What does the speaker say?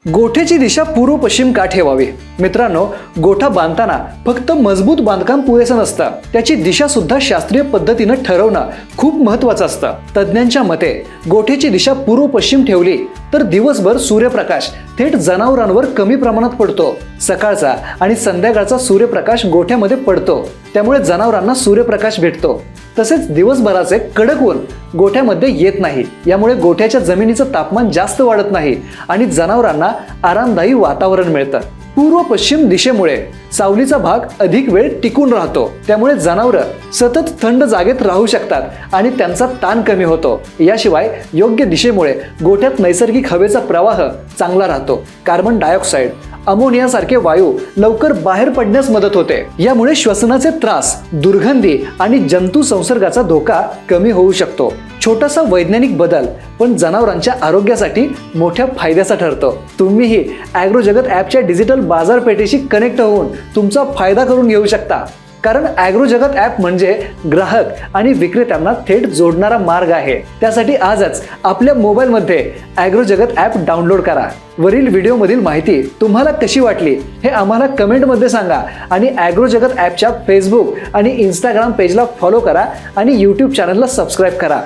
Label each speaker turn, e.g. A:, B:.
A: गोठ्याची दिशा पूर्व पश्चिम का ठेवावी? मित्रांनो, गोठा बांधताना फक्त मजबूत बांधकाम पुरेसं नसतं, त्याची दिशा सुद्धा शास्त्रीय पद्धतीनं ठरवणं खूप महत्त्वाचं असतं. तज्ज्ञांच्या मते गोठ्याची दिशा पूर्व पश्चिम ठेवली तर दिवसभर सूर्यप्रकाश थेट जनावरांवर कमी प्रमाणात पडतो. सकाळचा आणि संध्याकाळचा सूर्यप्रकाश गोठ्यामध्ये पडतो, त्यामुळे जनावरांना सूर्यप्रकाश भेटतो. तसेच दिवसभराचे कडक ऊन गोठ्यामध्ये येत नाही, यामुळे गोठ्याच्या जमिनीचं तापमान जास्त वाढत नाही आणि जनावरांना आरामदायी वातावरण मिळतं. पूर्व पश्चिम दिशेमुळे सावलीचा भाग अधिक वेळ टिकून राहतो, त्यामुळे जनावरं सतत थंड जागेत राहू शकतात आणि त्यांचा ताण कमी होतो. याशिवाय योग्य दिशेमुळे गोठ्यात नैसर्गिक हवेचा प्रवाह चांगला राहतो. कार्बन डायऑक्साईड, अमोनिया सारखे वायू लवकर बाहेर पडण्यास मदत होते. यामुळे श्वसनाचे त्रास, दुर्गंधी आणि जंतू संसर्गाचा धोका कमी होऊ शकतो. छोटासा वैज्ञानिक बदल पण जनावरांच्या आरोग्यासाठी मोठ्या फायद्याचा ठरतो. तुम्हीही ॲग्रोजगत ॲपच्या डिजिटल बाजारपेठेशी कनेक्ट होऊन तुमचा फायदा करून घेऊ शकता. कारण ॲग्रोजगत ॲप म्हणजे ग्राहक आणि विक्रेत्यांना थेट जोडणारा मार्ग आहे. त्यासाठी आजच आपल्या मोबाईलमध्ये ॲग्रोजगत ॲप डाउनलोड करा. वरील व्हिडिओमधील माहिती तुम्हाला कशी वाटली हे आम्हाला कमेंटमध्ये सांगा आणि ॲग्रोजगत ॲपच्या फेसबुक आणि इंस्टाग्राम पेजला फॉलो करा आणि यूट्यूब चॅनलला सबस्क्राईब करा.